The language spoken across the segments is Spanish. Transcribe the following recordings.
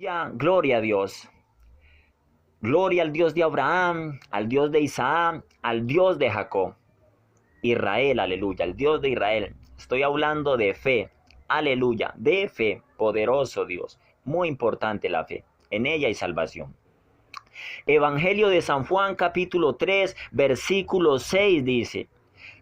Ya, gloria a Dios. Gloria al Dios de Abraham, al Dios de Isaac, al Dios de Jacob. Israel, aleluya, el Dios de Israel. Estoy hablando de fe, aleluya, de fe, poderoso Dios. Muy importante la fe. En ella hay salvación. Evangelio de San Juan, capítulo 3, versículo 6 dice: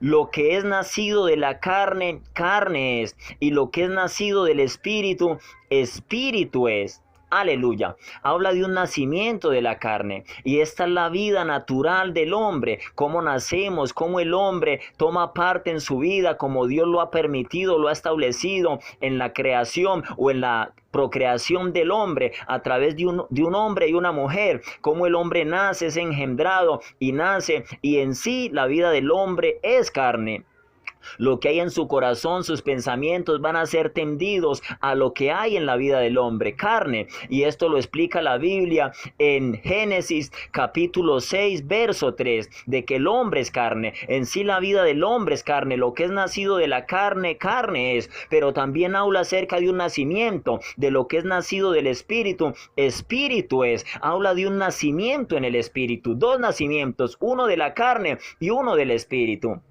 lo que es nacido de la carne, carne es, y lo que es nacido del espíritu, espíritu es. Aleluya. Habla de un nacimiento de la carne. Y esta es la vida natural del hombre. Cómo nacemos, cómo el hombre toma parte en su vida, como Dios lo ha permitido, lo ha establecido en la creación o en la procreación del hombre a través de un hombre y una mujer. Cómo el hombre nace, es engendrado y nace. Y en sí la vida del hombre es carne. Lo que hay en su corazón, sus pensamientos van a ser tendidos a lo que hay en la vida del hombre, carne. Y esto lo explica la Biblia en Génesis capítulo 6, verso 3, de que el hombre es carne. En sí la vida del hombre es carne. Lo que es nacido de la carne, carne es. Pero también habla acerca de un nacimiento. De lo que es nacido del espíritu, espíritu es. Habla de un nacimiento en el espíritu. Dos nacimientos, uno de la carne y uno del espíritu.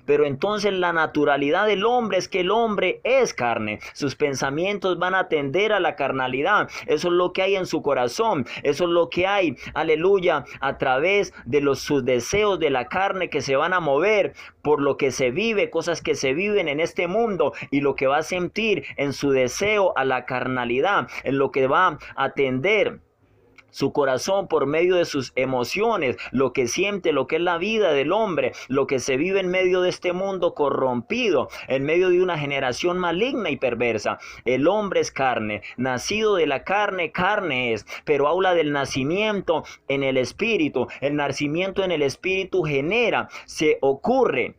Pero entonces la naturalidad del hombre es que el hombre es carne. Sus pensamientos van a tender a la carnalidad. Eso es lo que hay en su corazón. Eso es lo que hay, aleluya, a través de sus deseos de la carne que se van a mover por lo que se vive, cosas que se viven en este mundo, y lo que va a sentir en su deseo a la carnalidad, en lo que va a tender su corazón por medio de sus emociones, lo que siente, lo que es la vida del hombre, lo que se vive en medio de este mundo corrompido, en medio de una generación maligna y perversa. El hombre es carne, nacido de la carne, carne es, pero habla del nacimiento en el espíritu. El nacimiento en el espíritu genera, se ocurre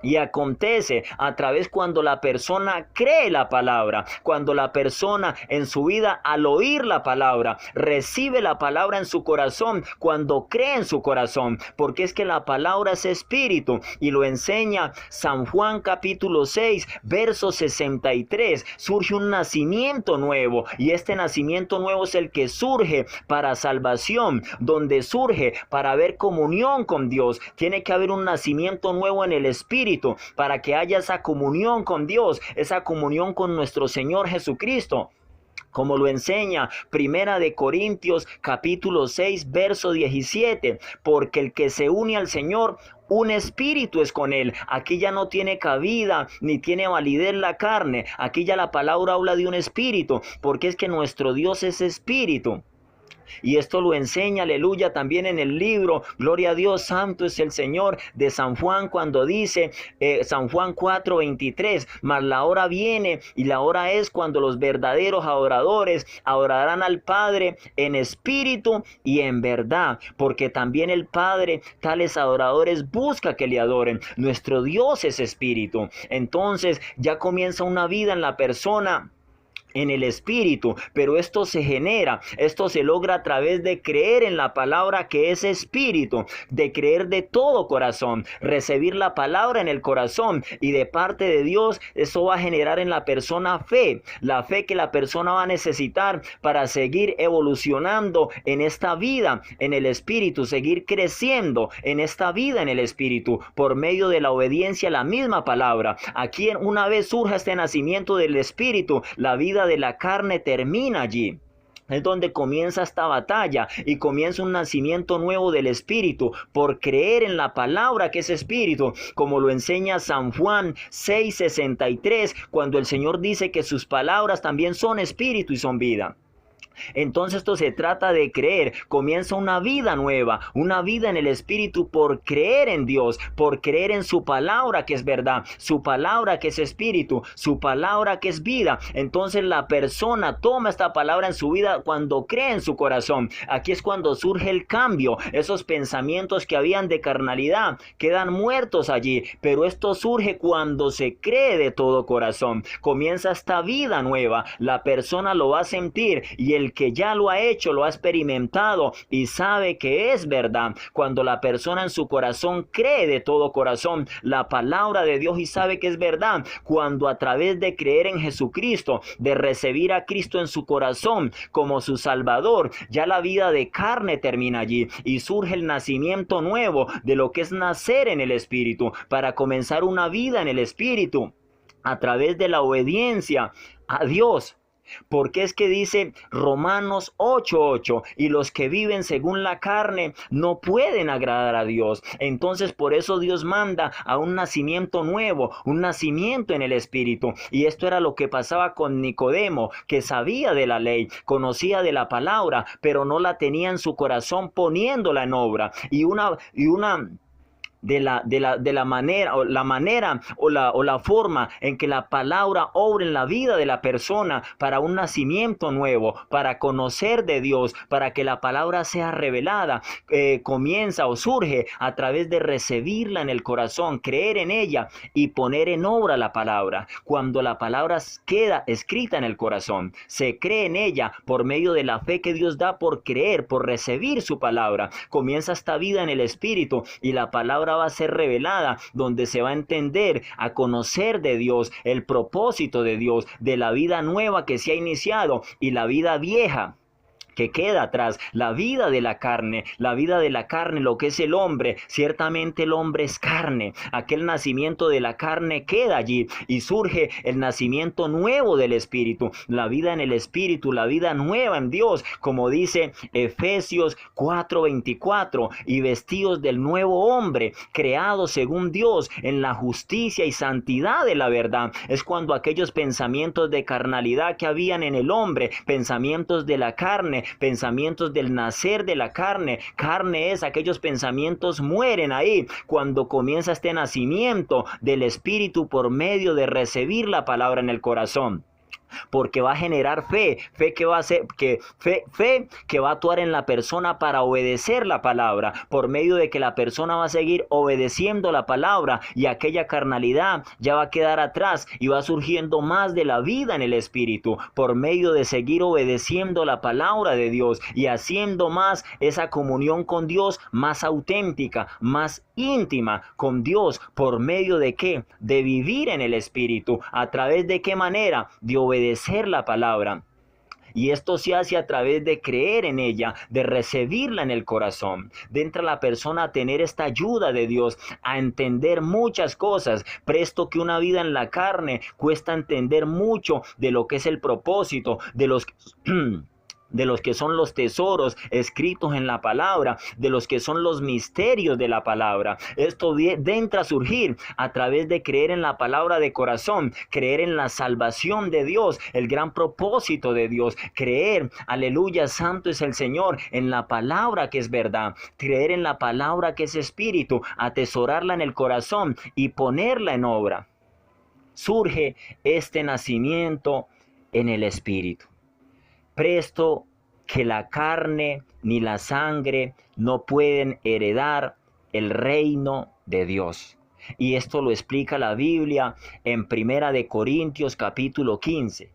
y acontece a través cuando la persona cree la palabra, cuando la persona en su vida al oír la palabra, recibe la palabra en su corazón, cuando cree en su corazón, porque es que la palabra es espíritu, y lo enseña San Juan capítulo 6, verso 63. Surge un nacimiento nuevo, y este nacimiento nuevo es el que surge para salvación, donde surge para haber comunión con Dios. Tiene que haber un nacimiento nuevo en el espíritu, para que haya esa comunión con Dios, esa comunión con nuestro Señor Jesucristo, como lo enseña Primera de Corintios capítulo 6, verso 17, porque el que se une al Señor, un espíritu es con él. Aquí ya no tiene cabida ni tiene validez la carne. Aquí ya la palabra habla de un espíritu, porque es que nuestro Dios es espíritu. Y esto lo enseña, aleluya, también en el libro, gloria a Dios, santo es el Señor, de San Juan, cuando dice, San Juan 4:23, mas la hora viene y la hora es cuando los verdaderos adoradores adorarán al Padre en espíritu y en verdad, porque también el Padre tales adoradores busca que le adoren. Nuestro Dios es espíritu. Entonces ya comienza una vida en la persona en el espíritu, pero esto se genera, esto se logra a través de creer en la palabra que es espíritu, de creer de todo corazón, recibir la palabra en el corazón, y de parte de Dios eso va a generar en la persona fe, la fe que la persona va a necesitar para seguir evolucionando en esta vida en el espíritu, seguir creciendo en esta vida en el espíritu por medio de la obediencia a la misma palabra. Aquí una vez surja este nacimiento del espíritu, la vida de la carne termina allí. Es donde comienza esta batalla y comienza un nacimiento nuevo del espíritu por creer en la palabra que es espíritu, como lo enseña San Juan 6:63, cuando el Señor dice que sus palabras también son espíritu y son vida. Entonces esto se trata de creer. Comienza una vida nueva, una vida en el espíritu por creer en Dios, por creer en su palabra que es verdad, su palabra que es espíritu, su palabra que es vida. Entonces la persona toma esta palabra en su vida cuando cree en su corazón. Aquí es cuando surge el cambio. Esos pensamientos que habían de carnalidad quedan muertos allí, pero esto surge cuando se cree de todo corazón. Comienza esta vida nueva, la persona lo va a sentir, y el que ya lo ha hecho, lo ha experimentado y sabe que es verdad. Cuando la persona en su corazón cree de todo corazón la palabra de Dios y sabe que es verdad, cuando a través de creer en Jesucristo, de recibir a Cristo en su corazón como su Salvador, ya la vida de carne termina allí y surge el nacimiento nuevo de lo que es nacer en el Espíritu, para comenzar una vida en el Espíritu a través de la obediencia a Dios. Porque es que dice Romanos 8:8, y los que viven según la carne no pueden agradar a Dios. Entonces por eso Dios manda a un nacimiento nuevo, un nacimiento en el Espíritu. Y esto era lo que pasaba con Nicodemo, que sabía de la ley, conocía de la palabra, pero no la tenía en su corazón poniéndola en obra. Y una de la manera o la forma en que la palabra obra en la vida de la persona para un nacimiento nuevo, para conocer de Dios, para que la palabra sea revelada, comienza o surge a través de recibirla en el corazón, creer en ella y poner en obra la palabra. Cuando la palabra queda escrita en el corazón, se cree en ella por medio de la fe que Dios da por creer, por recibir su palabra. Comienza esta vida en el Espíritu y la palabra va a ser revelada, donde se va a entender, a conocer de Dios, el propósito de Dios, de la vida nueva que se ha iniciado y la vida vieja que queda atrás, la vida de la carne, lo que es el hombre. Ciertamente el hombre es carne, aquel nacimiento de la carne queda allí y surge el nacimiento nuevo del Espíritu, la vida en el Espíritu, la vida nueva en Dios, como dice Efesios 4:24, y vestidos del nuevo hombre, creado según Dios en la justicia y santidad de la verdad. Es cuando aquellos pensamientos de carnalidad que habían en el hombre, pensamientos de la carne, pensamientos del nacer de la carne es, aquellos pensamientos mueren ahí cuando comienza este nacimiento del Espíritu por medio de recibir la palabra en el corazón. Porque va a generar fe que va a ser, fe que va a actuar en la persona para obedecer la palabra, por medio de que la persona va a seguir obedeciendo la palabra y aquella carnalidad ya va a quedar atrás y va surgiendo más de la vida en el Espíritu, por medio de seguir obedeciendo la palabra de Dios y haciendo más esa comunión con Dios más auténtica, más íntima con Dios. ¿Por medio de qué? De vivir en el Espíritu. ¿A través de qué manera? De obedecer la palabra. Y esto se hace a través de creer en ella, de recibirla en el corazón. De entra la persona a tener esta ayuda de Dios, a entender muchas cosas. Presto que una vida en la carne cuesta entender mucho de lo que es el propósito, de los que son los tesoros escritos en la palabra, de los que son los misterios de la palabra. Esto entra a surgir a través de creer en la palabra de corazón, creer en la salvación de Dios, el gran propósito de Dios, creer, aleluya, santo es el Señor, en la palabra que es verdad, creer en la palabra que es espíritu, atesorarla en el corazón y ponerla en obra. Surge este nacimiento en el Espíritu. Presto que la carne ni la sangre no pueden heredar el reino de Dios. Y esto lo explica la Biblia en 1 Corintios capítulo 15.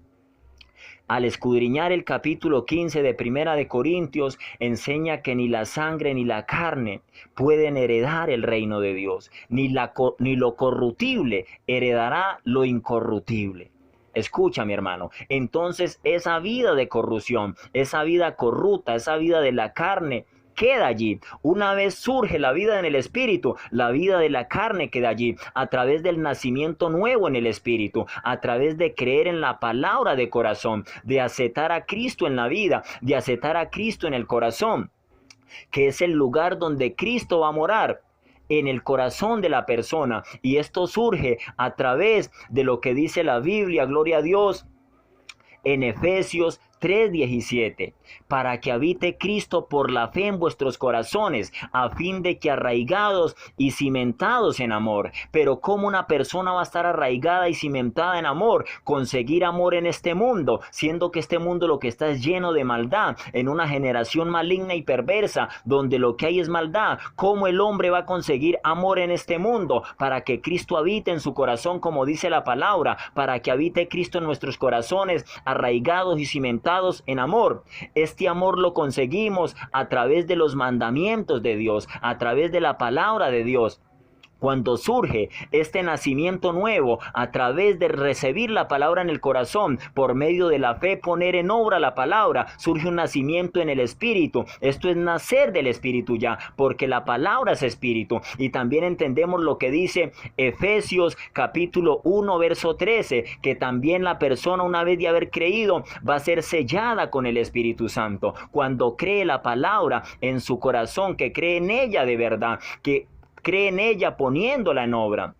Al escudriñar el capítulo 15 de 1 Corintios, enseña que ni la sangre ni la carne pueden heredar el reino de Dios, ni lo corruptible heredará lo incorruptible. Escucha, mi hermano, entonces esa vida de corrupción, esa vida corrupta, esa vida de la carne queda allí. Una vez surge la vida en el Espíritu, la vida de la carne queda allí, a través del nacimiento nuevo en el Espíritu, a través de creer en la palabra de corazón, de aceptar a Cristo en la vida, de aceptar a Cristo en el corazón, que es el lugar donde Cristo va a morar, en el corazón de la persona. Y esto surge a través de lo que dice la Biblia, gloria a Dios, en Efesios 3:17, para que habite Cristo por la fe en vuestros corazones, a fin de que arraigados y cimentados en amor. Pero ¿cómo una persona va a estar arraigada y cimentada en amor? Conseguir amor en este mundo, siendo que este mundo lo que está es lleno de maldad, en una generación maligna y perversa, donde lo que hay es maldad. ¿Cómo el hombre va a conseguir amor en este mundo? Para que Cristo habite en su corazón, como dice la palabra, para que habite Cristo en nuestros corazones, arraigados y cimentados dotados en amor. Este amor lo conseguimos a través de los mandamientos de Dios, a través de la palabra de Dios. Cuando surge este nacimiento nuevo a través de recibir la palabra en el corazón, por medio de la fe poner en obra la palabra, surge un nacimiento en el Espíritu. Esto es nacer del Espíritu ya, porque la palabra es Espíritu. Y también entendemos lo que dice Efesios capítulo 1 verso 13, que también la persona, una vez de haber creído, va a ser sellada con el Espíritu Santo. Cuando cree la palabra en su corazón, que cree en ella de verdad, que cree en ella poniéndola en obra,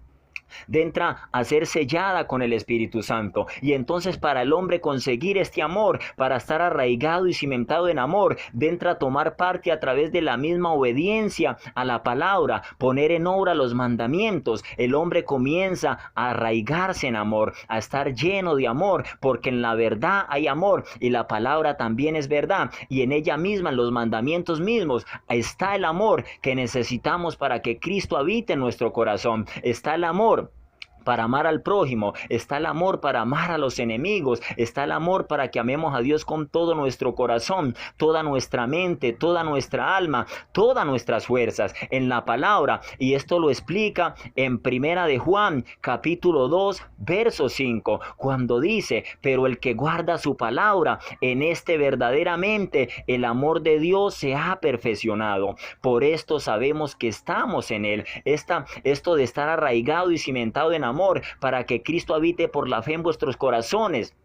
entra a ser sellada con el Espíritu Santo. Y entonces para el hombre conseguir este amor, para estar arraigado y cimentado en amor, entra a tomar parte a través de la misma obediencia a la palabra, poner en obra los mandamientos. El hombre comienza a arraigarse en amor, a estar lleno de amor, porque en la verdad hay amor y la palabra también es verdad, y en ella misma, en los mandamientos mismos, está el amor que necesitamos para que Cristo habite en nuestro corazón. Está el amor para amar al prójimo, está el amor para amar a los enemigos, está el amor para que amemos a Dios con todo nuestro corazón, toda nuestra mente, toda nuestra alma, todas nuestras fuerzas en la palabra. Y esto lo explica en Primera de Juan capítulo 2 verso 5, cuando dice: pero el que guarda su palabra, en este verdaderamente el amor de Dios se ha perfeccionado. Por esto sabemos que estamos en él. Esto de estar arraigado y cimentado en amor, para que Cristo habite por la fe en vuestros corazones,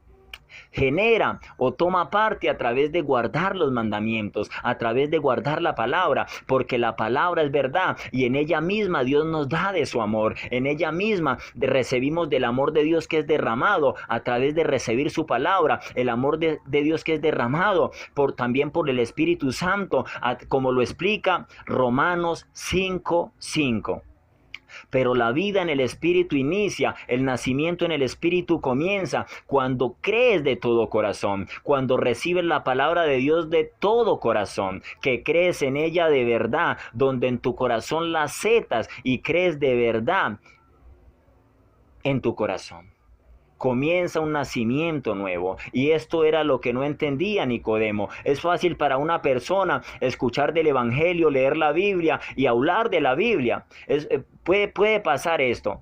genera o toma parte a través de guardar los mandamientos, a través de guardar la palabra, porque la palabra es verdad y en ella misma Dios nos da de su amor. En ella misma recibimos del amor de Dios que es derramado a través de recibir su palabra, el amor de Dios que es derramado también por el Espíritu Santo, como lo explica Romanos 5:5. Pero la vida en el Espíritu inicia, el nacimiento en el Espíritu comienza cuando crees de todo corazón, cuando recibes la palabra de Dios de todo corazón, que crees en ella de verdad, donde en tu corazón la aceptas y crees de verdad en tu corazón. Comienza un nacimiento nuevo, y esto era lo que no entendía Nicodemo. Es fácil para una persona escuchar del Evangelio, leer la Biblia y hablar de la Biblia. Puede pasar esto.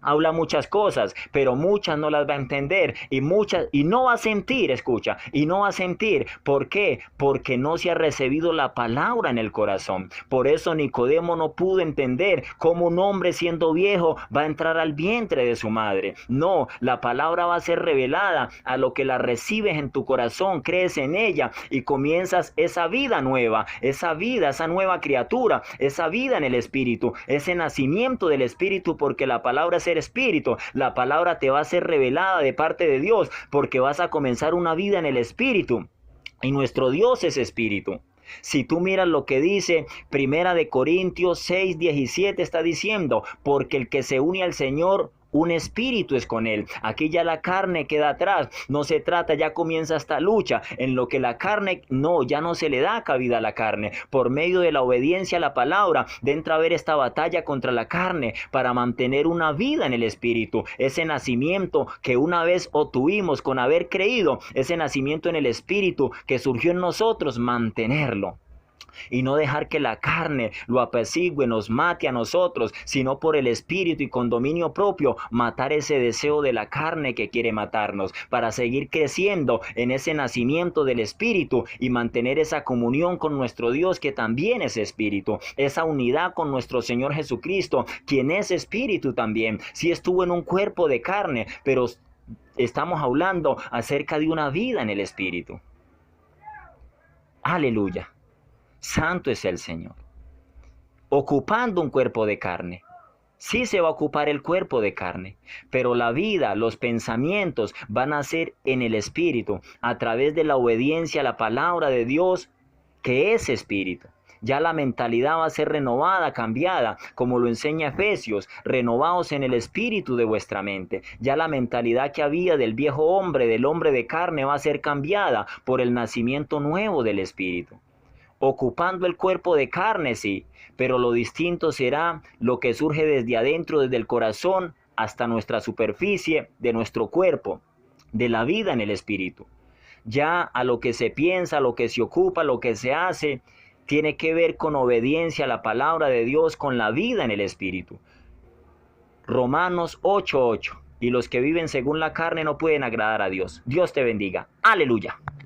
Habla muchas cosas, pero muchas no las va a entender y no va a sentir, escucha, y no va a sentir. ¿Por qué? Porque no se ha recibido la palabra en el corazón. Por eso Nicodemo no pudo entender cómo un hombre siendo viejo va a entrar al vientre de su madre. No, la palabra va a ser revelada a lo que la recibes en tu corazón, crees en ella y comienzas esa vida nueva, esa vida, esa nueva criatura, esa vida en el Espíritu, ese nacimiento del Espíritu, porque la palabra es Espíritu. La palabra te va a ser revelada de parte de Dios, porque vas a comenzar una vida en el Espíritu, y nuestro Dios es Espíritu. Si tú miras lo que dice Primera de Corintios 6:17, está diciendo: porque el que se une al Señor, un espíritu es con él. Aquí ya la carne queda atrás. No se trata, ya comienza esta lucha en lo que la carne, ya no se le da cabida a la carne. Por medio de la obediencia a la palabra, entra a haber esta batalla contra la carne para mantener una vida en el Espíritu. Ese nacimiento que una vez obtuvimos con haber creído, ese nacimiento en el Espíritu que surgió en nosotros, mantenerlo. Y no dejar que la carne lo apacigüe, nos mate a nosotros, sino por el Espíritu y con dominio propio, matar ese deseo de la carne que quiere matarnos, para seguir creciendo en ese nacimiento del Espíritu y mantener esa comunión con nuestro Dios, que también es Espíritu, esa unidad con nuestro Señor Jesucristo, quien es Espíritu también. Sí estuvo en un cuerpo de carne, pero estamos hablando acerca de una vida en el Espíritu. Aleluya. Santo es el Señor. Ocupando un cuerpo de carne. Sí se va a ocupar el cuerpo de carne, pero la vida, los pensamientos van a ser en el Espíritu, a través de la obediencia a la palabra de Dios, que es Espíritu. Ya la mentalidad va a ser renovada, cambiada, como lo enseña Efesios: renovaos en el espíritu de vuestra mente. Ya la mentalidad que había del viejo hombre, del hombre de carne, va a ser cambiada por el nacimiento nuevo del Espíritu. Ocupando el cuerpo de carne, sí, pero lo distinto será lo que surge desde adentro, desde el corazón hasta nuestra superficie de nuestro cuerpo, de la vida en el Espíritu. Ya a lo que se piensa, a lo que se ocupa, lo que se hace, tiene que ver con obediencia a la palabra de Dios, con la vida en el Espíritu. Romanos 8:8. Y los que viven según la carne no pueden agradar a Dios. Dios te bendiga. Aleluya.